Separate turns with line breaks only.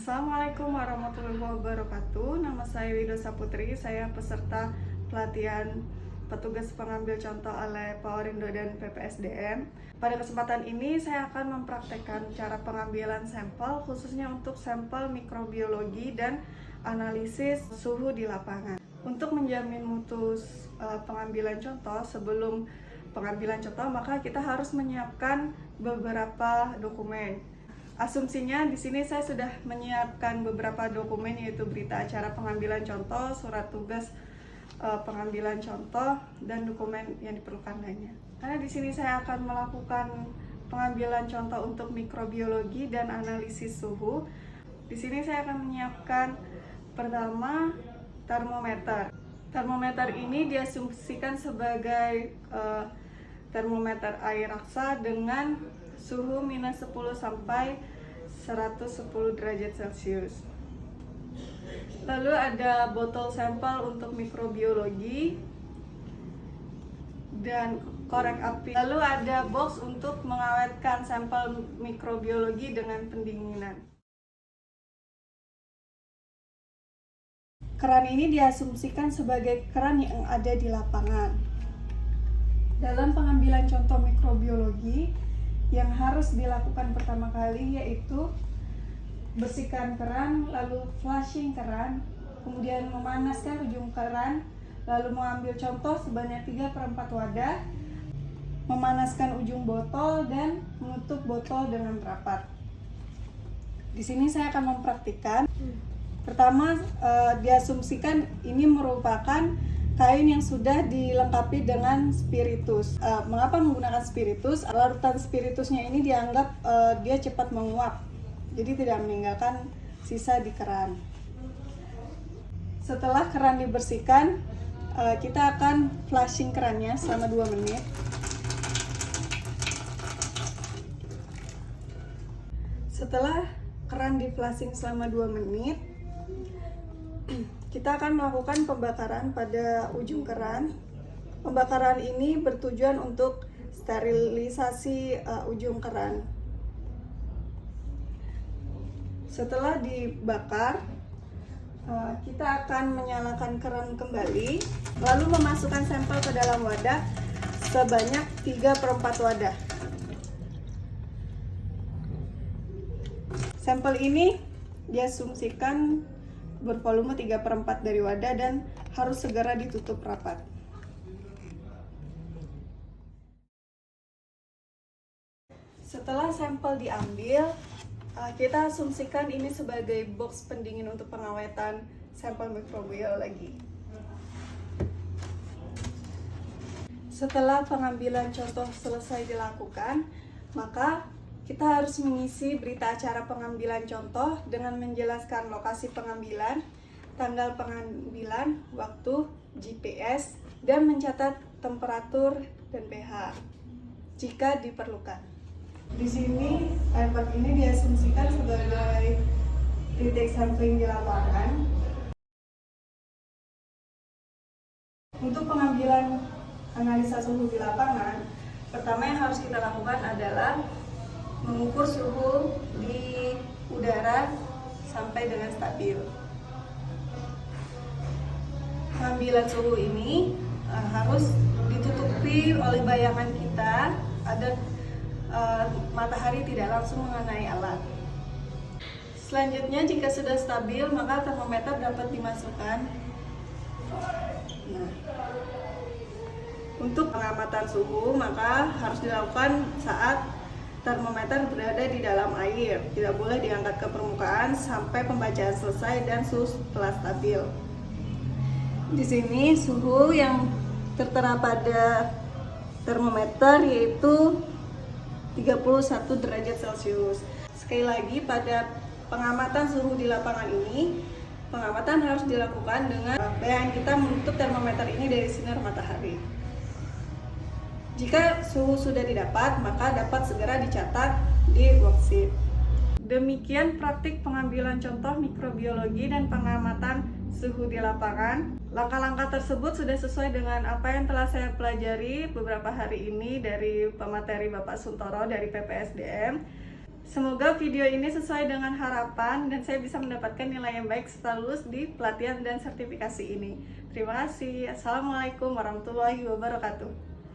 Assalamualaikum warahmatullahi wabarakatuh. Nama saya Widosa Putri. Saya peserta pelatihan petugas pengambil contoh oleh Powerindo dan PPSDM. Pada kesempatan ini saya akan mempraktekkan cara pengambilan sampel khususnya untuk sampel mikrobiologi dan analisis suhu di lapangan. Untuk menjamin mutu pengambilan contoh, sebelum pengambilan contoh maka kita harus menyiapkan beberapa dokumen. Asumsinya di sini saya sudah menyiapkan beberapa dokumen, yaitu berita acara pengambilan contoh, surat tugas pengambilan contoh, dan dokumen yang diperlukan lainnya. Karena di sini saya akan melakukan pengambilan contoh untuk mikrobiologi dan analisis suhu. Di sini saya akan menyiapkan pertama termometer. Termometer ini diasumsikan sebagai termometer air raksa dengan suhu minus 10 sampai 110 derajat Celcius. Lalu ada botol sampel untuk mikrobiologi dan korek api. Lalu ada box untuk mengawetkan sampel mikrobiologi dengan pendinginan. Keran ini diasumsikan sebagai keran yang ada di lapangan. Dalam pengambilan contoh mikrobiologi, yang harus dilakukan pertama kali yaitu bersihkan keran, lalu flushing keran, kemudian memanaskan ujung keran, lalu mengambil contoh sebanyak 3/4 wadah, memanaskan ujung botol dan menutup botol dengan rapat. Di sini saya akan mempraktikkan. Pertama, diasumsikan ini merupakan kain yang sudah dilengkapi dengan spiritus. Mengapa menggunakan spiritus? Larutan spiritusnya ini dianggap dia cepat menguap, jadi tidak meninggalkan sisa di keran. Setelah keran dibersihkan, kita akan flushing kerannya selama 2 menit. Setelah keran di flushing selama 2 menit, kita akan melakukan pembakaran pada ujung keran. Pembakaran ini bertujuan untuk sterilisasi ujung keran. Setelah dibakar, kita akan menyalakan keran kembali, lalu memasukkan sampel ke dalam wadah sebanyak 3/4 wadah. Sampel ini diasumsikan bervolume 3/4 dari wadah dan harus segera ditutup rapat. Setelah sampel diambil, kita asumsikan ini sebagai box pendingin untuk pengawetan sampel mikrobiologi. Setelah pengambilan contoh selesai dilakukan, maka kita harus mengisi berita acara pengambilan contoh dengan menjelaskan lokasi pengambilan, tanggal pengambilan, waktu, GPS, dan mencatat temperatur dan pH jika diperlukan. Di sini, tempat ini diasumsikan sebagai titik sampling di lapangan. Untuk pengambilan analisa suhu di lapangan, pertama yang harus kita lakukan adalah mengukur suhu di udara sampai dengan stabil. Pengambilan suhu ini harus ditutupi oleh bayangan kita agar matahari tidak langsung mengenai alat. Selanjutnya, jika sudah stabil, maka termometer dapat dimasukkan. Nah, untuk pengamatan suhu maka harus dilakukan saat termometer berada di dalam air, tidak boleh diangkat ke permukaan sampai pembacaan selesai dan suhu telah stabil. Di sini suhu yang tertera pada termometer yaitu 31 derajat Celcius. Sekali lagi, pada pengamatan suhu di lapangan ini, pengamatan harus dilakukan dengan bayangan kita menutup termometer ini dari sinar matahari. Jika suhu sudah didapat, maka dapat segera dicatat di worksheet. Demikian praktik pengambilan contoh mikrobiologi dan pengamatan suhu di lapangan. Langkah-langkah tersebut sudah sesuai dengan apa yang telah saya pelajari beberapa hari ini dari pemateri Bapak Suntoro dari PPSDM. Semoga video ini sesuai dengan harapan dan saya bisa mendapatkan nilai yang baik setelah lulus di pelatihan dan sertifikasi ini. Terima kasih. Assalamualaikum warahmatullahi wabarakatuh.